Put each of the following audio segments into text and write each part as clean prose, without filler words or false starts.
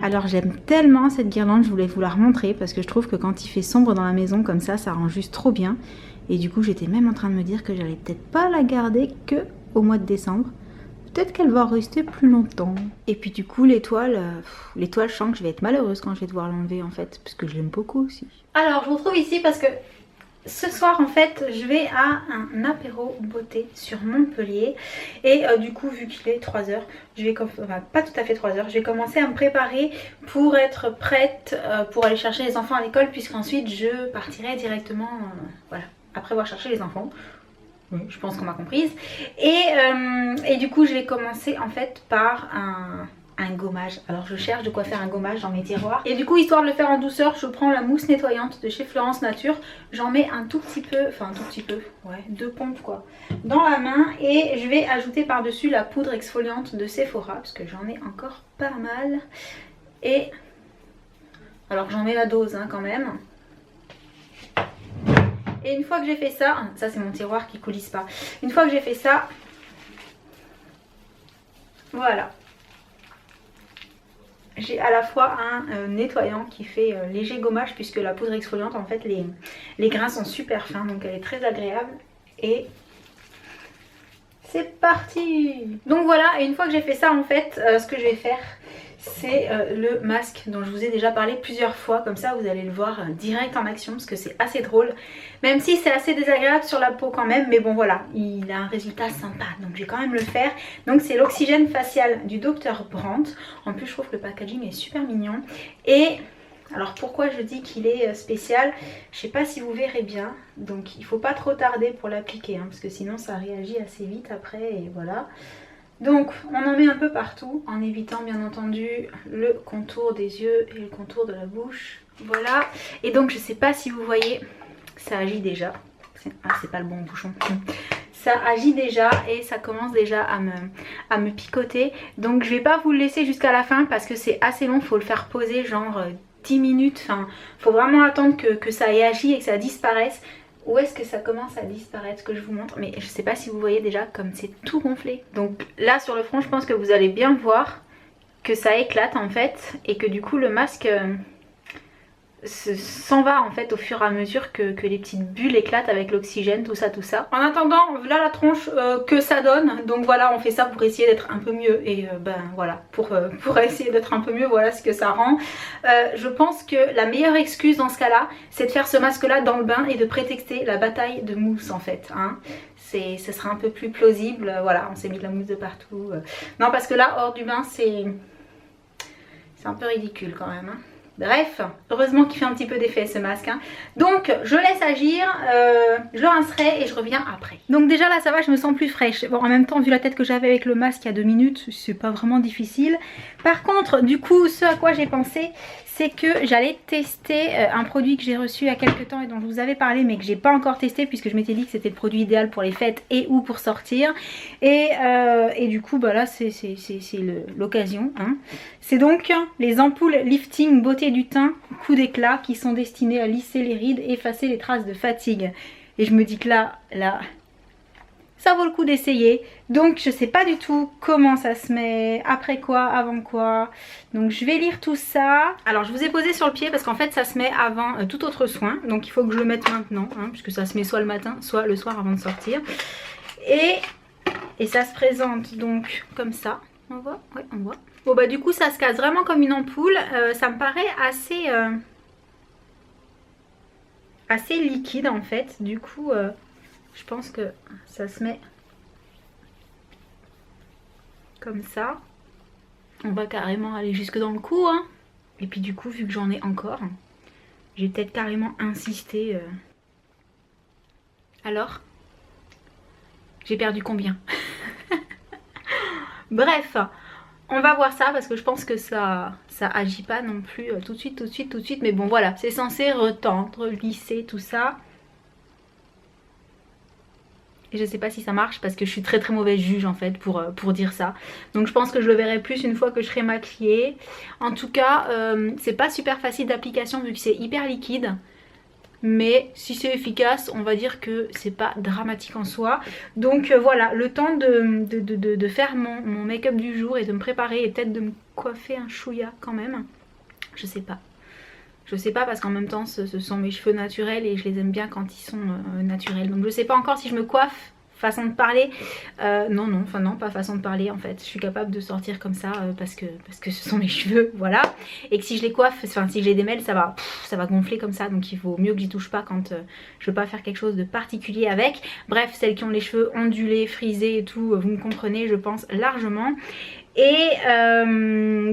Alors j'aime tellement cette guirlande, je voulais vous la remontrer parce que je trouve que quand il fait sombre dans la maison comme ça rend juste trop bien. Et du coup j'étais même en train de me dire que j'allais peut-être pas la garder que au mois de décembre. Peut-être qu'elle va rester plus longtemps. Et puis du coup l'étoile, je sens que je vais être malheureuse quand je vais devoir l'enlever en fait, parce que je l'aime beaucoup aussi. Alors je vous retrouve ici parce que ce soir en fait je vais à un apéro beauté sur Montpellier et du coup vu qu'il est 3h, je vais pas tout à fait 3h, je vais commencer à me préparer pour être prête pour aller chercher les enfants à l'école, puisqu'ensuite je partirai directement voilà, après avoir cherché les enfants. Oui, je pense qu'on m'a comprise. Et du coup je vais commencer en fait par un gommage. Alors je cherche de quoi faire un gommage dans mes tiroirs. Et du coup, histoire de le faire en douceur, je prends la mousse nettoyante de chez Florence Nature. J'en mets un tout petit peu, enfin un tout petit peu, ouais, 2 pompes quoi, dans la main. Et je vais ajouter par-dessus la poudre exfoliante de Sephora, parce que j'en ai encore pas mal. Et alors j'en mets la dose hein, quand même. Et une fois que j'ai fait ça, ça c'est mon tiroir qui coulisse pas. Une fois que j'ai fait ça, voilà. J'ai à la fois un nettoyant qui fait léger gommage, puisque la poudre exfoliante en fait les grains sont super fins, donc elle est très agréable. Et c'est parti. Donc voilà, et une fois que j'ai fait ça en fait, ce que je vais faire c'est le masque dont je vous ai déjà parlé plusieurs fois. Comme ça vous allez le voir direct en action, parce que c'est assez drôle, même si c'est assez désagréable sur la peau quand même, mais bon voilà, il a un résultat sympa, donc je vais quand même le faire. Donc c'est l'oxygène facial du Dr Brandt. En plus je trouve que le packaging est super mignon. Et alors pourquoi je dis qu'il est spécial, je sais pas si vous verrez bien, donc il faut pas trop tarder pour l'appliquer hein, parce que sinon ça réagit assez vite après et voilà. Donc on en met un peu partout en évitant bien entendu le contour des yeux et le contour de la bouche. Voilà, et donc je sais pas si vous voyez, ça agit déjà. Ah c'est pas le bon bouchon. Ça agit déjà et ça commence déjà à me picoter. Donc je vais pas vous le laisser jusqu'à la fin parce que c'est assez long, faut le faire poser genre 10 minutes. Enfin faut vraiment attendre que ça ait agi et que ça disparaisse. Où est-ce que ça commence à disparaître, que je vous montre, mais je sais pas si vous voyez déjà comme c'est tout gonflé. Donc là sur le front je pense que vous allez bien voir que ça éclate en fait, et que du coup le masque s'en va en fait au fur et à mesure que les petites bulles éclatent avec l'oxygène, tout ça tout ça. En attendant, voilà la tronche que ça donne. Donc voilà, on fait ça pour essayer d'être un peu mieux. Et ben voilà, pour essayer d'être un peu mieux, voilà ce que ça rend. Je pense que la meilleure excuse dans ce cas là, c'est de faire ce masque là dans le bain et de prétexter la bataille de mousse en fait hein. Ce sera un peu plus plausible. Voilà, on s'est mis de la mousse de partout. Non parce que là hors du bain c'est un peu ridicule quand même hein. Bref, heureusement qu'il fait un petit peu d'effet ce masque hein. Donc je laisse agir, je le rincerai et je reviens après. Donc déjà là ça va, je me sens plus fraîche. Bon en même temps vu la tête que j'avais avec le masque il y a 2 minutes, c'est pas vraiment difficile. Par contre du coup ce à quoi j'ai pensé, c'est que j'allais tester un produit que j'ai reçu il y a quelques temps et dont je vous avais parlé mais que j'ai pas encore testé, puisque je m'étais dit que c'était le produit idéal pour les fêtes et ou pour sortir. Et du coup bah là c'est l'occasion hein. C'est donc les ampoules lifting beauté du teint coup d'éclat qui sont destinées à lisser les rides et effacer les traces de fatigue. Et je me dis que là ça vaut le coup d'essayer. Donc je sais pas du tout comment ça se met, après quoi, avant quoi. Donc je vais lire tout ça. Alors je vous ai posé sur le pied parce qu'en fait ça se met avant tout autre soin. Donc il faut que je le mette maintenant hein, puisque ça se met soit le matin soit le soir avant de sortir. Et ça se présente donc comme ça. On voit? Ouais on voit. Bon bah du coup ça se casse vraiment comme une ampoule. Ça me paraît assez liquide en fait. Du coup je pense que ça se met comme ça. On va carrément aller jusque dans le cou hein. Et puis du coup vu que j'en ai encore, j'ai peut-être carrément insisté. Alors j'ai perdu combien? Bref, on va voir ça parce que je pense que ça agit pas non plus tout de suite. Mais bon voilà, c'est censé retendre, lisser tout ça. Et je sais pas si ça marche parce que je suis très mauvaise juge en fait pour dire ça. Donc je pense que je le verrai plus une fois que je serai maquillée. En tout cas, c'est pas super facile d'application vu que c'est hyper liquide. mais si c'est efficace on va dire que c'est pas dramatique en soi. Donc voilà, le temps de faire mon make-up du jour et de me préparer et peut-être de me coiffer un chouïa quand même. Je sais pas. Je sais pas parce qu'en même temps ce sont mes cheveux naturels et je les aime bien quand ils sont naturels. Donc je sais pas encore si je me coiffe, façon de parler. Non, pas façon de parler en fait. Je suis capable de sortir comme ça parce que ce sont mes cheveux, voilà. Et que si je les coiffe, enfin si je les démêle, ça va gonfler comme ça. Donc il faut mieux que j'y touche pas quand je veux pas faire quelque chose de particulier avec. Bref, celles qui ont les cheveux ondulés, frisés et tout, vous me comprenez je pense largement. Et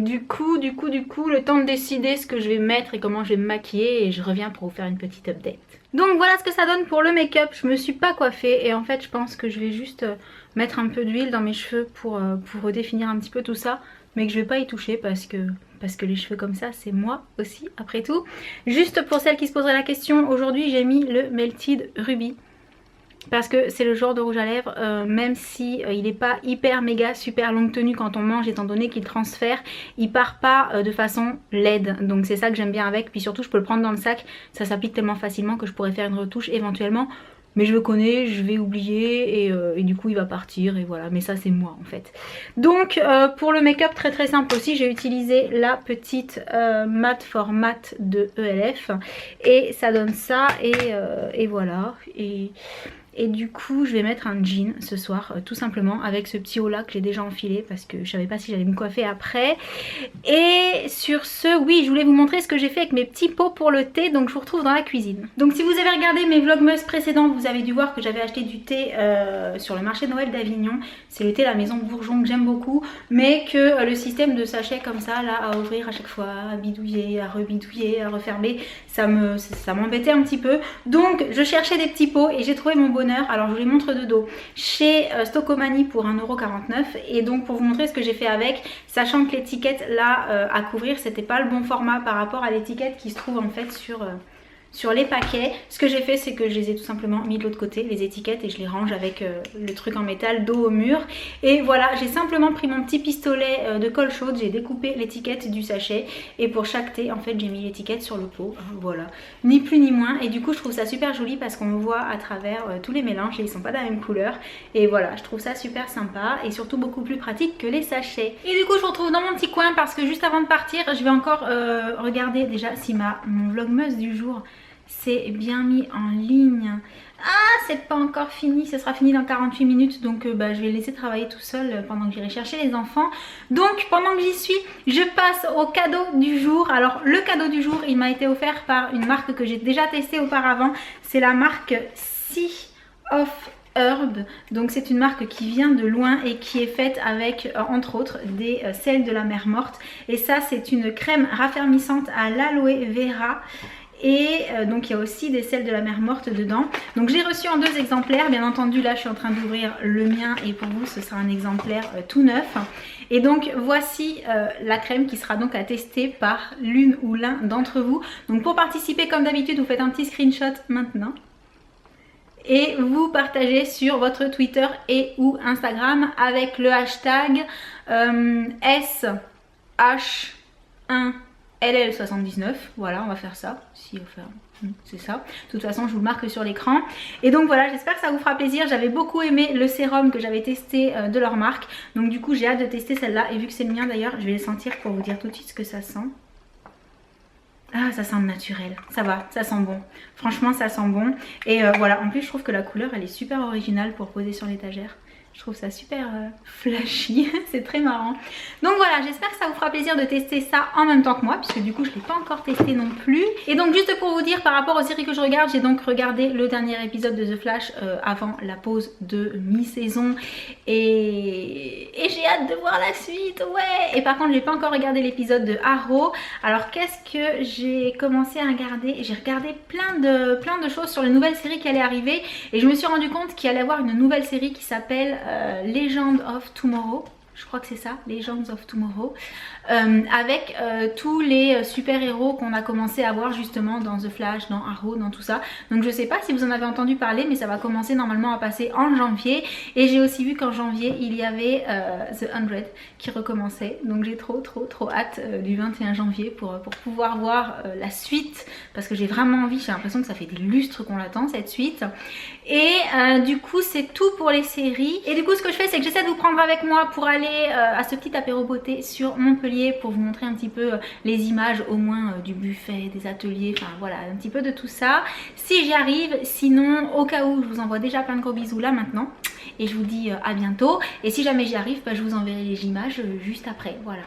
du coup, le temps de décider ce que je vais mettre et comment je vais me maquiller et je reviens pour vous faire une petite update. Donc voilà ce que ça donne pour le make-up. Je me suis pas coiffée et en fait je pense que je vais juste mettre un peu d'huile dans mes cheveux pour redéfinir un petit peu tout ça. Mais que je vais pas y toucher parce que les cheveux comme ça c'est moi aussi après tout. Juste pour celles qui se poseraient la question, aujourd'hui j'ai mis le Melted Ruby. Parce que c'est le genre de rouge à lèvres, même si il n'est pas hyper méga super longue tenue quand on mange, étant donné qu'il transfère, il part pas de façon laide. Donc c'est ça que j'aime bien avec, puis surtout je peux le prendre dans le sac, ça s'applique tellement facilement que je pourrais faire une retouche éventuellement. Mais je le connais, je vais oublier et du coup il va partir et voilà, mais ça c'est moi en fait. Donc pour le make-up très simple aussi, j'ai utilisé la petite Matte for Matte de ELF et ça donne ça et voilà. Et du coup je vais mettre un jean ce soir tout simplement avec ce petit haut là que j'ai déjà enfilé parce que je savais pas si j'allais me coiffer après. Et sur ce, oui, je voulais vous montrer ce que j'ai fait avec mes petits pots pour le thé, donc je vous retrouve dans la cuisine. Donc si vous avez regardé mes vlogmas précédents, vous avez dû voir que j'avais acheté du thé sur le marché de Noël d'Avignon. C'est le thé La Maison Bourgeon que j'aime beaucoup, mais que le système de sachet comme ça là à ouvrir à chaque fois, à bidouiller, à rebidouiller, à refermer, ça m'embêtait un petit peu. Donc je cherchais des petits pots et j'ai trouvé mon bonheur. Alors je vous les montre de dos chez Stocomanie pour 1,49 € et donc pour vous montrer ce que j'ai fait avec, sachant que l'étiquette là à couvrir c'était pas le bon format par rapport à l'étiquette qui se trouve en fait sur les paquets. Ce que j'ai fait c'est que je les ai tout simplement mis de l'autre côté, les étiquettes, et je les range avec le truc en métal dos au mur. Et voilà, j'ai simplement pris mon petit pistolet de colle chaude, j'ai découpé l'étiquette du sachet et pour chaque thé en fait j'ai mis l'étiquette sur le pot, voilà, ni plus ni moins. Et du coup je trouve ça super joli parce qu'on voit à travers tous les mélanges et ils sont pas de la même couleur. Et voilà, je trouve ça super sympa et surtout beaucoup plus pratique que les sachets. Et du coup je vous retrouve dans mon petit coin parce que juste avant de partir je vais encore regarder déjà si mon vlogmas du jour c'est bien mis en ligne. Ah, c'est pas encore fini, ça sera fini dans 48 minutes, donc je vais laisser travailler tout seul pendant que j'irai chercher les enfants. Donc pendant que j'y suis, je passe au cadeau du jour. Alors le cadeau du jour, il m'a été offert par une marque que j'ai déjà testée auparavant. C'est la marque Sea of Herb. Donc c'est une marque qui vient de loin et qui est faite avec entre autres des sels de la mer morte. Et ça c'est une crème raffermissante à l'aloe vera. Et donc il y a aussi des sels de la mer morte dedans. Donc j'ai reçu en 2 exemplaires. Bien entendu là je suis en train d'ouvrir le mien et pour vous ce sera un exemplaire tout neuf. Et donc voici la crème qui sera donc à tester par l'une ou l'un d'entre vous. Donc pour participer comme d'habitude vous faites un petit screenshot maintenant et vous partagez sur votre Twitter et ou Instagram avec le hashtag SH1 LL79, voilà, on va faire ça, si enfin, c'est ça, de toute façon je vous le marque sur l'écran. Et donc voilà, j'espère que ça vous fera plaisir. J'avais beaucoup aimé le sérum que j'avais testé de leur marque, donc du coup j'ai hâte de tester celle-là. Et vu que c'est le mien d'ailleurs, je vais les sentir pour vous dire tout de suite ce que ça sent. Ah, ça sent naturel, ça va, ça sent bon, franchement ça sent bon. Et voilà, en plus je trouve que la couleur elle est super originale pour poser sur l'étagère. Je trouve ça super flashy, c'est très marrant. Donc voilà, j'espère que ça vous fera plaisir de tester ça en même temps que moi, puisque du coup je ne l'ai pas encore testé non plus. Et donc juste pour vous dire, par rapport aux séries que je regarde, j'ai donc regardé le dernier épisode de The Flash avant la pause de mi-saison. Et j'ai hâte de voir la suite, ouais. Et par contre j'ai pas encore regardé l'épisode de Arrow. Alors qu'est-ce que j'ai commencé à regarder? J'ai regardé plein de choses sur les nouvelles séries qui allaient arriver. Et je me suis rendu compte qu'il allait y avoir une nouvelle série qui s'appelle Legend of Tomorrow. je crois que c'est ça, Legends of Tomorrow, avec tous les super-héros qu'on a commencé à voir justement dans The Flash, dans Arrow, dans tout ça. Donc je sais pas si vous en avez entendu parler, mais ça va commencer normalement à passer en janvier. Et j'ai aussi vu qu'en janvier il y avait The 100 qui recommençait. Donc j'ai trop hâte du 21 janvier pour pouvoir voir la suite, parce que j'ai vraiment envie, j'ai l'impression que ça fait des lustres qu'on l'attend cette suite. Et du coup c'est tout pour les séries. Et du coup ce que je fais, c'est que j'essaie de vous prendre avec moi pour aller à ce petit apéro beauté sur Montpellier, pour vous montrer un petit peu les images au moins du buffet, des ateliers, enfin voilà, un petit peu de tout ça. Si j'y arrive, sinon au cas où, je vous envoie déjà plein de gros bisous là maintenant. Et je vous dis à bientôt. Et si jamais j'y arrive, bah, je vous enverrai les images juste après, voilà.